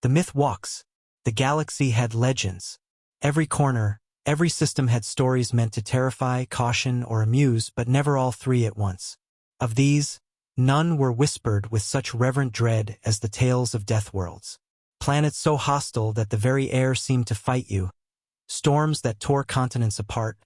The myth walks. The galaxy had legends. Every corner, every system had stories meant to terrify, caution, or amuse, but never all three at once. Of these, none were whispered with such reverent dread as the tales of Deathworlds. Planets so hostile that the very air seemed to fight you. Storms that tore continents apart.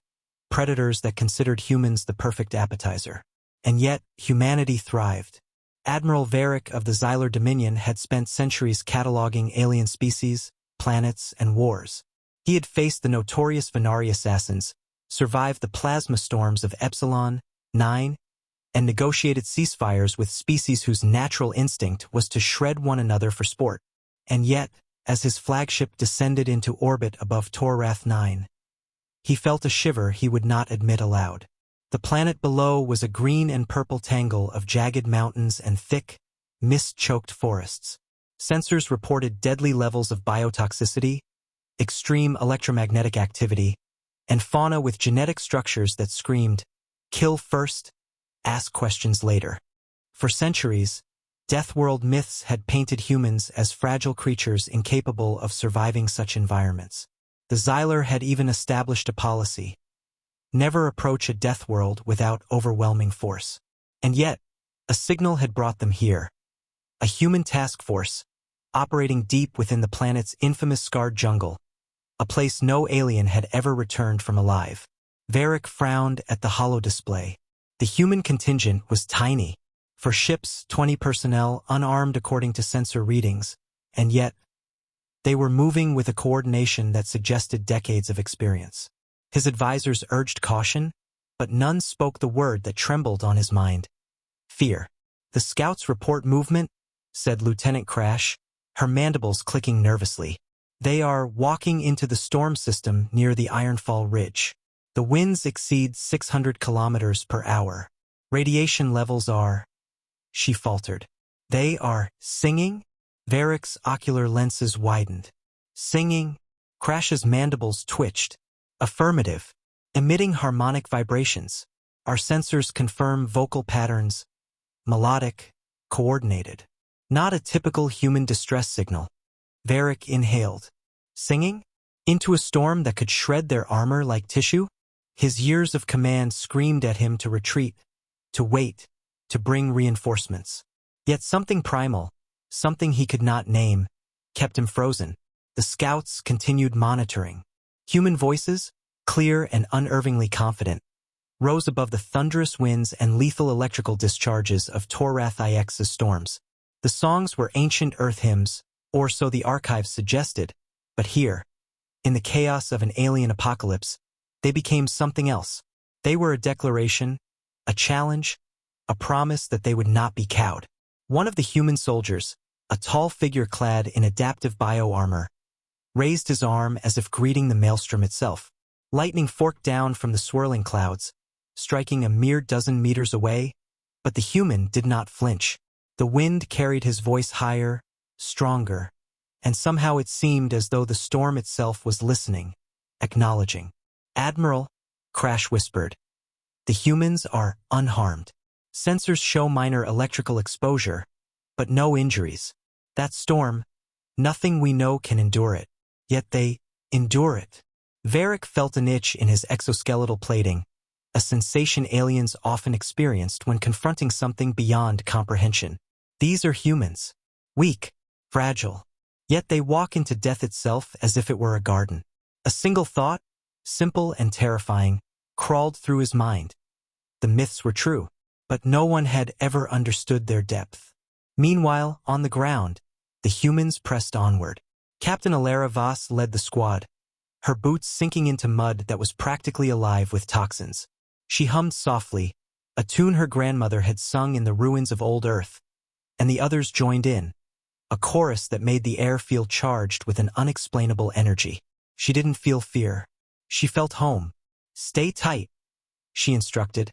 Predators that considered humans the perfect appetizer. And yet, humanity thrived. Admiral Varric of the Xylar Dominion had spent centuries cataloging alien species, planets, and wars. He had faced the notorious Venari assassins, survived the plasma storms of Epsilon, 9, and negotiated ceasefires with species whose natural instinct was to shred one another for sport. And yet, as his flagship descended into orbit above Torrath 9, he felt a shiver he would not admit aloud. The planet below was a green and purple tangle of jagged mountains and thick, mist-choked forests. Sensors reported deadly levels of biotoxicity, extreme electromagnetic activity, and fauna with genetic structures that screamed, "Kill first, ask questions later." For centuries, Deathworld myths had painted humans as fragile creatures incapable of surviving such environments. The Xylar had even established a policy: never approach a Deathworld without overwhelming force. And yet, a signal had brought them here. A human task force, operating deep within the planet's infamous scarred jungle, a place no alien had ever returned from alive. Varric frowned at the holo display. The human contingent was tiny. For ships, 20 personnel, unarmed according to sensor readings, and yet, they were moving with a coordination that suggested decades of experience. His advisors urged caution, but none spoke the word that trembled on his mind: fear. "The scouts report movement," said Lieutenant Crash, her mandibles clicking nervously. "They are walking into the storm system near the Ironfall Ridge. The winds exceed 600 kilometers per hour. Radiation levels are..." She faltered. "They are singing?" Varric's ocular lenses widened. "Singing?" Crash's mandibles twitched. "Affirmative. Emitting harmonic vibrations. Our sensors confirm vocal patterns. Melodic, coordinated. Not a typical human distress signal." Varric inhaled. "Singing? Into a storm that could shred their armor like tissue?" His years of command screamed at him to retreat, to wait, to bring reinforcements. Yet something primal, something he could not name, kept him frozen. The scouts continued monitoring. Human voices, clear and unervingly confident, rose above the thunderous winds and lethal electrical discharges of Torrath IX's storms. The songs were ancient Earth hymns, or so the archives suggested, but here, in the chaos of an alien apocalypse, they became something else. They were a declaration, a challenge, a promise that they would not be cowed. One of the human soldiers, a tall figure clad in adaptive bio-armor, raised his arm as if greeting the maelstrom itself. Lightning forked down from the swirling clouds, striking a mere dozen meters away, but the human did not flinch. The wind carried his voice higher, stronger, and somehow it seemed as though the storm itself was listening, acknowledging. "Admiral," Crash whispered, "the humans are unharmed. Sensors show minor electrical exposure, but no injuries. That storm, nothing we know can endure it. Yet they endure it." Varric felt an itch in his exoskeletal plating, a sensation aliens often experienced when confronting something beyond comprehension. These are humans. Weak, fragile. Yet they walk into death itself as if it were a garden. A single thought, simple and terrifying, crawled through his mind. The myths were true, but no one had ever understood their depth. Meanwhile, on the ground, the humans pressed onward. Captain Alara Voss led the squad, her boots sinking into mud that was practically alive with toxins. She hummed softly, a tune her grandmother had sung in the ruins of old Earth, and the others joined in, a chorus that made the air feel charged with an unexplainable energy. She didn't feel fear. She felt home. "Stay tight," she instructed,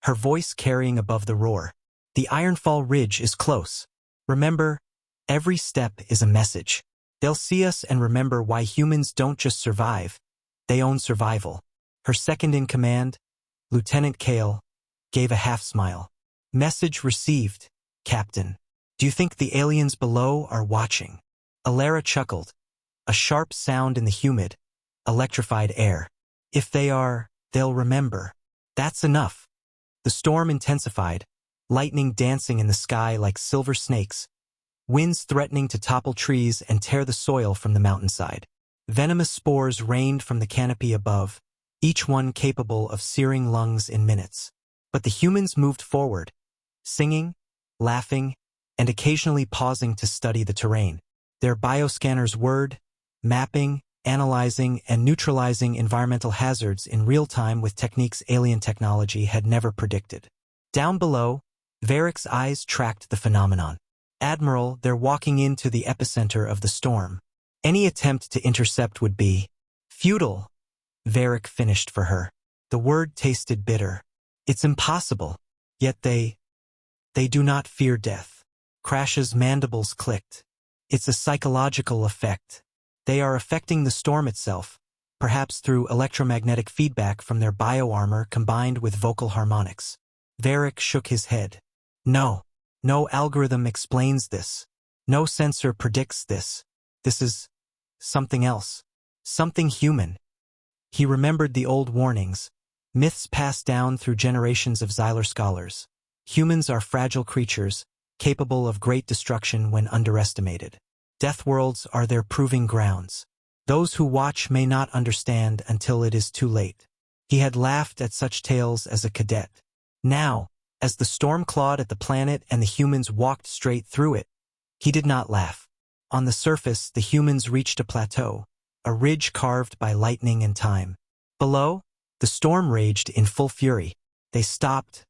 her voice carrying above the roar. "The Ironfall Ridge is close. Remember, every step is a message. They'll see us and remember why humans don't just survive, they own survival." Her second-in-command, Lieutenant Kale, gave a half-smile. "Message received, Captain. Do you think the aliens below are watching?" Alara chuckled, a sharp sound in the humid, electrified air. If they are, they'll remember. That's enough. The storm intensified, lightning dancing in the sky like silver snakes, winds threatening to topple trees and tear the soil from the mountainside. Venomous spores rained from the canopy above, each one capable of searing lungs in minutes. But the humans moved forward, singing, laughing, and occasionally pausing to study the terrain. Their bioscanners whirred, mapping, analyzing, and neutralizing environmental hazards in real time with techniques alien technology had never predicted. Down below, Varric's eyes tracked the phenomenon. Admiral, they're walking into the epicenter of the storm. Any attempt to intercept would be futile. Varric finished for her. The word tasted bitter. It's impossible. Yet they do not fear death. Crash's mandibles clicked. It's a psychological effect. They are affecting the storm itself, perhaps through electromagnetic feedback from their bioarmor combined with vocal harmonics. Varric shook his head. No algorithm explains this. No sensor predicts this. This is something else. Something human. He remembered the old warnings, myths passed down through generations of Xyler scholars. Humans are fragile creatures, capable of great destruction when underestimated. Deathworlds are their proving grounds. Those who watch may not understand until it is too late. He had laughed at such tales as a cadet. Now, as the storm clawed at the planet and the humans walked straight through it, he did not laugh. On the surface, the humans reached a plateau, a ridge carved by lightning and time. Below, the storm raged in full fury. They stopped,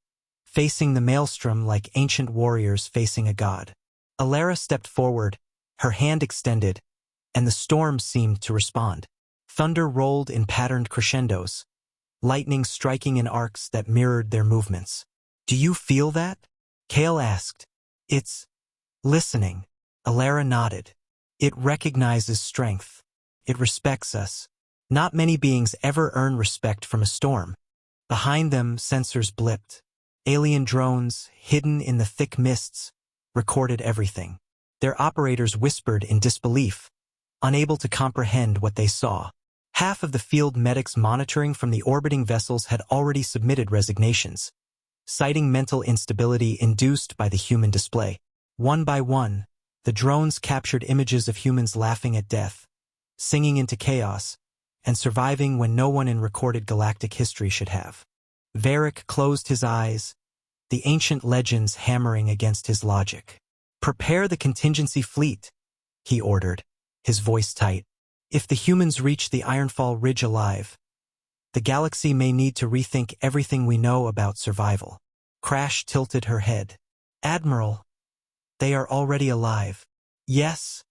facing the maelstrom like ancient warriors facing a god. Alara stepped forward, her hand extended, and the storm seemed to respond. Thunder rolled in patterned crescendos, lightning striking in arcs that mirrored their movements. Do you feel that? Kale asked. It's listening. Alara nodded. It recognizes strength. It respects us. Not many beings ever earn respect from a storm. Behind them, sensors blipped. Alien drones, hidden in the thick mists, recorded everything. Their operators whispered in disbelief, unable to comprehend what they saw. Half of the field medics monitoring from the orbiting vessels had already submitted resignations, citing mental instability induced by the human display. One by one, the drones captured images of humans laughing at death, singing into chaos, and surviving when no one in recorded galactic history should have. Varric closed his eyes, the ancient legends hammering against his logic. Prepare the contingency fleet, he ordered, his voice tight. If the humans reach the Ironfall Ridge alive, the galaxy may need to rethink everything we know about survival. Crash tilted her head. Admiral, they are already alive. Yes,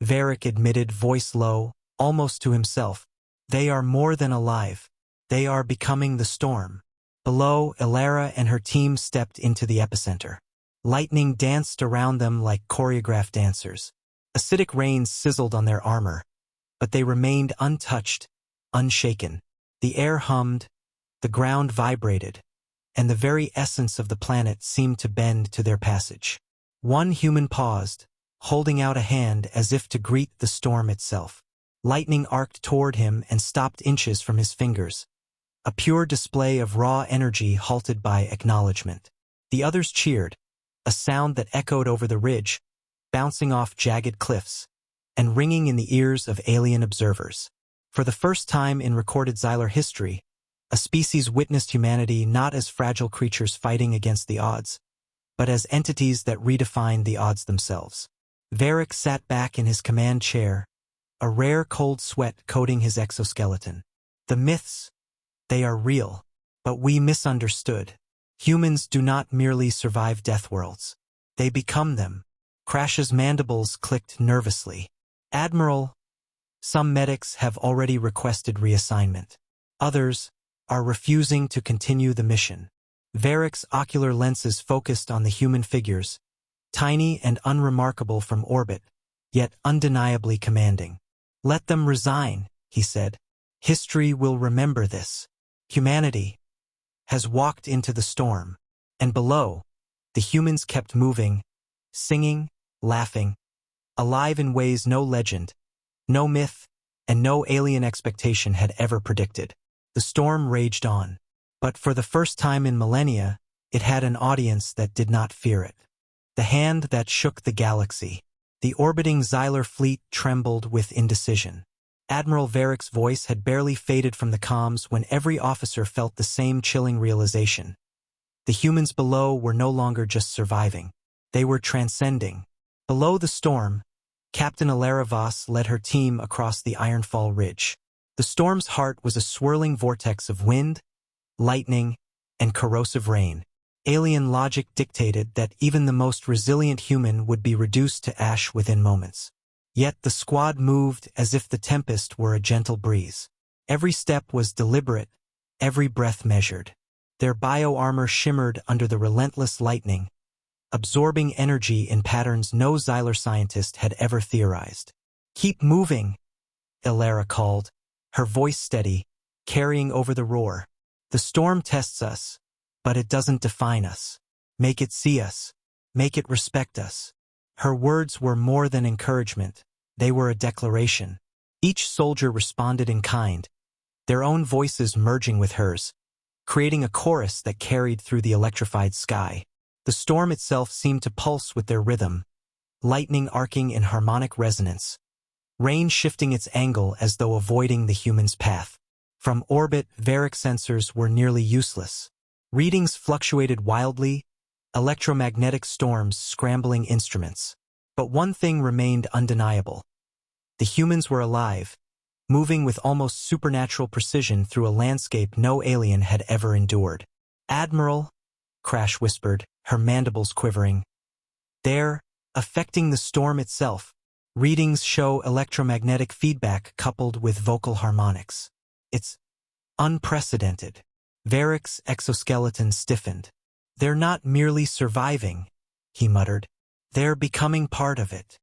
Varric admitted, voice low, almost to himself. They are more than alive. They are becoming the storm. Below, Alara and her team stepped into the epicenter. Lightning danced around them like choreographed dancers. Acidic rains sizzled on their armor, but they remained untouched, unshaken. The air hummed, the ground vibrated, and the very essence of the planet seemed to bend to their passage. One human paused, holding out a hand as if to greet the storm itself. Lightning arced toward him and stopped inches from his fingers, a pure display of raw energy halted by acknowledgement. The others cheered, a sound that echoed over the ridge, bouncing off jagged cliffs, and ringing in the ears of alien observers. For the first time in recorded Xyler history, a species witnessed humanity not as fragile creatures fighting against the odds, but as entities that redefined the odds themselves. Varric sat back in his command chair, a rare cold sweat coating his exoskeleton. The myths, they are real, but we misunderstood. Humans do not merely survive deathworlds. They become them. Crash's mandibles clicked nervously. Admiral, some medics have already requested reassignment. Others are refusing to continue the mission. Varric's ocular lenses focused on the human figures, tiny and unremarkable from orbit, yet undeniably commanding. Let them resign, he said. History will remember this. Humanity has walked into the storm, and below, the humans kept moving, singing, laughing, alive in ways no legend, no myth, and no alien expectation had ever predicted. The storm raged on, but for the first time in millennia, it had an audience that did not fear it. The hand that shook the galaxy. The orbiting Xylar fleet trembled with indecision. Admiral Varick's voice had barely faded from the comms when every officer felt the same chilling realization. The humans below were no longer just surviving. They were transcending. Below the storm, Captain Alara Voss led her team across the Ironfall Ridge. The storm's heart was a swirling vortex of wind, lightning, and corrosive rain. Alien logic dictated that even the most resilient human would be reduced to ash within moments. Yet the squad moved as if the tempest were a gentle breeze. Every step was deliberate, every breath measured. Their bio-armor shimmered under the relentless lightning, absorbing energy in patterns no Xylar scientist had ever theorized. "Keep moving," Alara called, her voice steady, carrying over the roar. "The storm tests us, but it doesn't define us. Make it see us. Make it respect us." Her words were more than encouragement. They were a declaration. Each soldier responded in kind, their own voices merging with hers, creating a chorus that carried through the electrified sky. The storm itself seemed to pulse with their rhythm, lightning arcing in harmonic resonance, rain shifting its angle as though avoiding the human's path. From orbit, Varick sensors were nearly useless. Readings fluctuated wildly, electromagnetic storms scrambling instruments. But one thing remained undeniable. The humans were alive, moving with almost supernatural precision through a landscape no alien had ever endured. "Admiral," Crash whispered, her mandibles quivering. "They're affecting the storm itself. Readings show electromagnetic feedback coupled with vocal harmonics. It's unprecedented." Varick's exoskeleton stiffened. "They're not merely surviving," he muttered. "They're becoming part of it."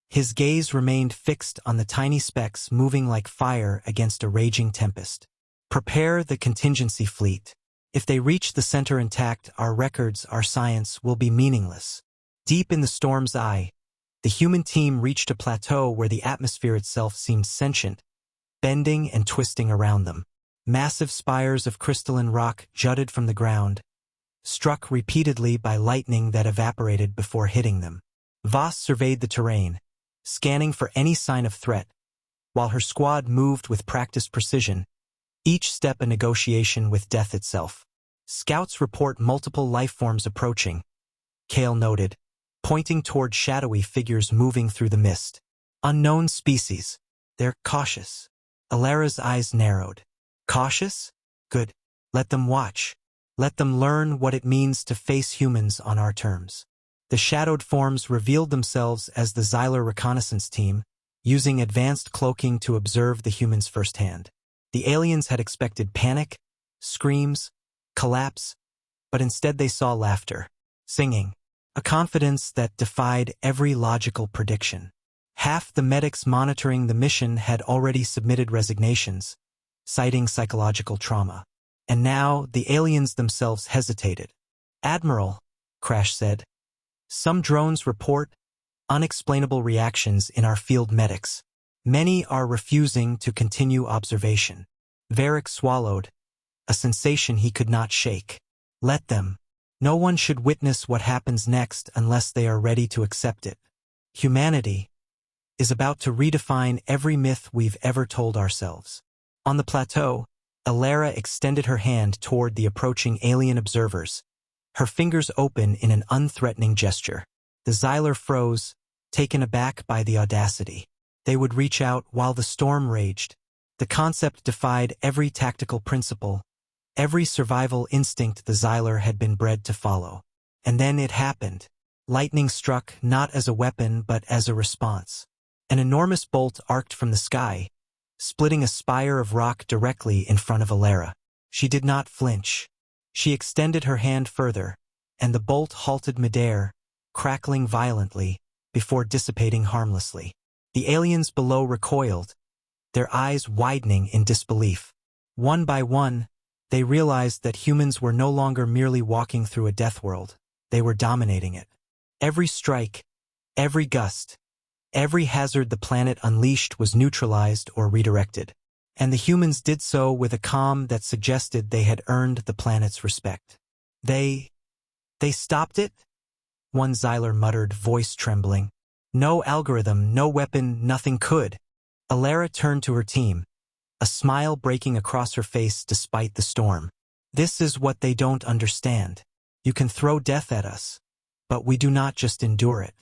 His gaze remained fixed on the tiny specks moving like fire against a raging tempest. "Prepare the contingency fleet. If they reach the center intact, our records, our science, will be meaningless." Deep in the storm's eye, the human team reached a plateau where the atmosphere itself seemed sentient, bending and twisting around them. Massive spires of crystalline rock jutted from the ground, struck repeatedly by lightning that evaporated before hitting them. Voss surveyed the terrain, scanning for any sign of threat, while her squad moved with practiced precision, each step a negotiation with death itself. "Scouts report multiple life forms approaching," Kale noted, pointing toward shadowy figures moving through the mist. "Unknown species. They're cautious." Alara's eyes narrowed. "Cautious? Good. Let them watch. Let them learn what it means to face humans on our terms." The shadowed forms revealed themselves as the Xylar reconnaissance team, using advanced cloaking to observe the humans firsthand. The aliens had expected panic, screams, collapse, but instead they saw laughter, singing, a confidence that defied every logical prediction. Half the medics monitoring the mission had already submitted resignations, citing psychological trauma. And now the aliens themselves hesitated. "Admiral," Crash said, "some drones report unexplainable reactions in our field medics. Many are refusing to continue observation." Varick swallowed, a sensation he could not shake. "Let them. No one should witness what happens next unless they are ready to accept it. Humanity is about to redefine every myth we've ever told ourselves." On the plateau, Alara extended her hand toward the approaching alien observers, her fingers open in an unthreatening gesture. The Xylar froze, taken aback by the audacity. They would reach out while the storm raged. The concept defied every tactical principle, every survival instinct the Xylar had been bred to follow. And then it happened. Lightning struck not as a weapon but as a response. An enormous bolt arced from the sky, splitting a spire of rock directly in front of Alara. She did not flinch. She extended her hand further, and the bolt halted midair, crackling violently, before dissipating harmlessly. The aliens below recoiled, their eyes widening in disbelief. One by one, they realized that humans were no longer merely walking through a death world. They were dominating it. Every strike, every gust, Every hazard the planet unleashed was neutralized or redirected, and the humans did so with a calm that suggested they had earned the planet's respect. They stopped it? One Xyler muttered, voice trembling. No algorithm, no weapon, nothing could. Alara turned to her team, a smile breaking across her face despite the storm. This is what they don't understand. You can throw death at us, but we do not just endure it.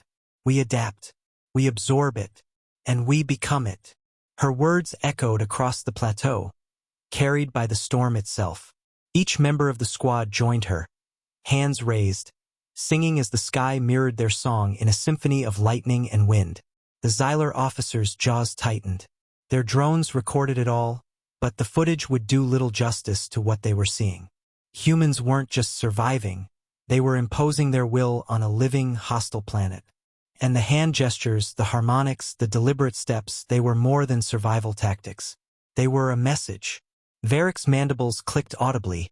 We adapt, we absorb it, and we become it. Her words echoed across the plateau, carried by the storm itself. Each member of the squad joined her, hands raised, singing as the sky mirrored their song in a symphony of lightning and wind. The Xyler officers' jaws tightened. Their drones recorded it all, but the footage would do little justice to what they were seeing. Humans weren't just surviving, they were imposing their will on a living, hostile planet. And the hand gestures, the harmonics, the deliberate steps, they were more than survival tactics. They were a message. Varric's mandibles clicked audibly,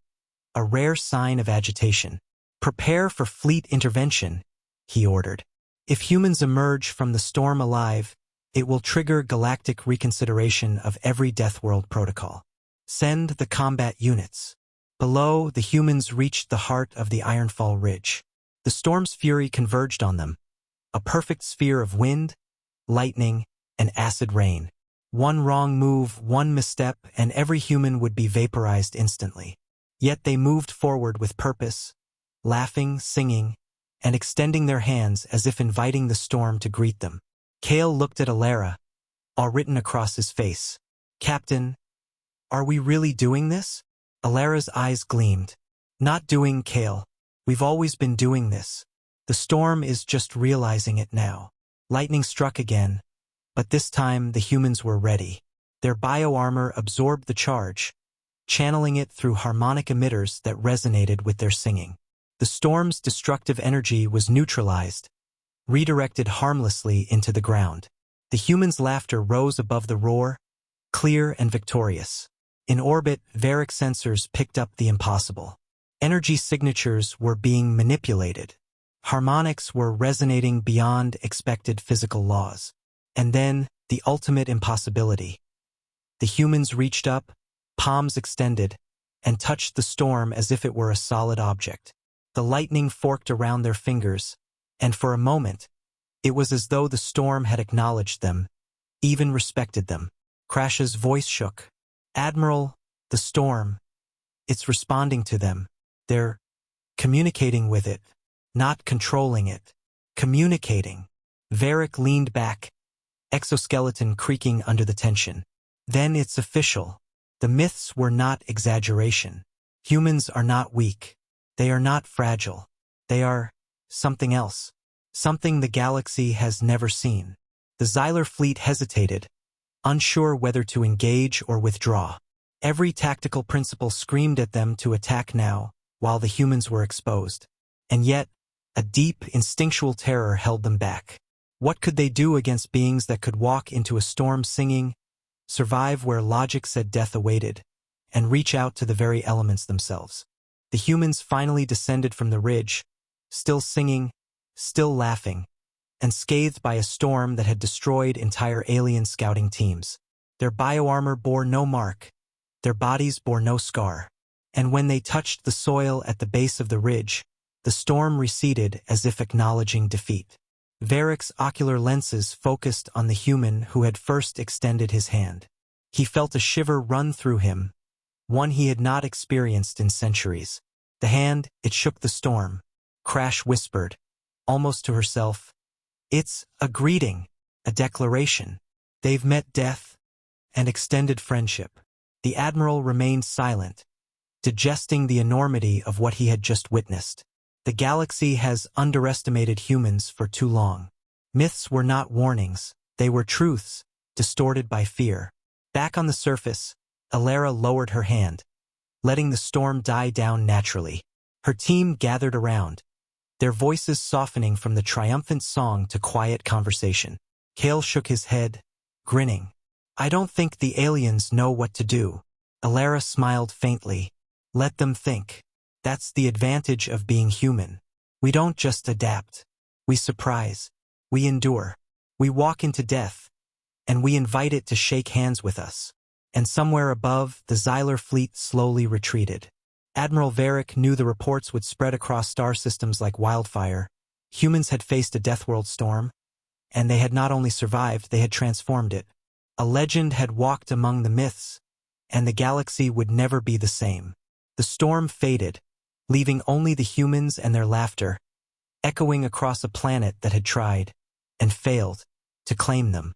a rare sign of agitation. Prepare for fleet intervention, he ordered. If humans emerge from the storm alive, it will trigger galactic reconsideration of every Deathworld protocol. Send the combat units. Below, the humans reached the heart of the Ironfall Ridge. The storm's fury converged on them, a perfect sphere of wind, lightning, and acid rain. One wrong move, one misstep, and every human would be vaporized instantly. Yet they moved forward with purpose, laughing, singing, and extending their hands as if inviting the storm to greet them. Kale looked at Alara, all written across his face. Captain, are we really doing this? Alara's eyes gleamed. Not doing, Kale. We've always been doing this. The storm is just realizing it now. Lightning struck again, but this time the humans were ready. Their bioarmor absorbed the charge, channeling it through harmonic emitters that resonated with their singing. The storm's destructive energy was neutralized, redirected harmlessly into the ground. The humans' laughter rose above the roar, clear and victorious. In orbit, Varric sensors picked up the impossible. Energy signatures were being manipulated. Harmonics were resonating beyond expected physical laws. And then, the ultimate impossibility. The humans reached up, palms extended, and touched the storm as if it were a solid object. The lightning forked around their fingers, and for a moment, it was as though the storm had acknowledged them, even respected them. Crash's voice shook. Admiral, the storm, it's responding to them. They're communicating with it, not controlling it. Communicating. Varric leaned back, exoskeleton creaking under the tension. Then it's official. The myths were not exaggeration. Humans are not weak. They are not fragile. They are something else. Something the galaxy has never seen. The Xyler fleet hesitated, unsure whether to engage or withdraw. Every tactical principle screamed at them to attack now, while the humans were exposed. And yet, a deep, instinctual terror held them back. What could they do against beings that could walk into a storm singing, survive where logic said death awaited, and reach out to the very elements themselves? The humans finally descended from the ridge, still singing, still laughing, and scathed by a storm that had destroyed entire alien scouting teams. Their bioarmor bore no mark, their bodies bore no scar, and when they touched the soil at the base of the ridge, the storm receded as if acknowledging defeat. Varric's ocular lenses focused on the human who had first extended his hand. He felt a shiver run through him, one he had not experienced in centuries. The hand, it shook the storm. Crash whispered, almost to herself, "It's a greeting, a declaration. They've met death and extended friendship." The Admiral remained silent, digesting the enormity of what he had just witnessed. The galaxy has underestimated humans for too long. Myths were not warnings, they were truths, distorted by fear. Back on the surface, Alara lowered her hand, letting the storm die down naturally. Her team gathered around, their voices softening from the triumphant song to quiet conversation. Kale shook his head, grinning. "I don't think the aliens know what to do." Alara smiled faintly. "Let them think. That's the advantage of being human. We don't just adapt. We surprise. We endure." We walk into death, and we invite it to shake hands with us. And somewhere above, the Xylar fleet slowly retreated. Admiral Varric knew the reports would spread across star systems like wildfire. Humans had faced a Deathworld storm, and they had not only survived, they had transformed it. A legend had walked among the myths, and the galaxy would never be the same. The storm faded, leaving only the humans and their laughter, echoing across a planet that had tried, and failed, to claim them.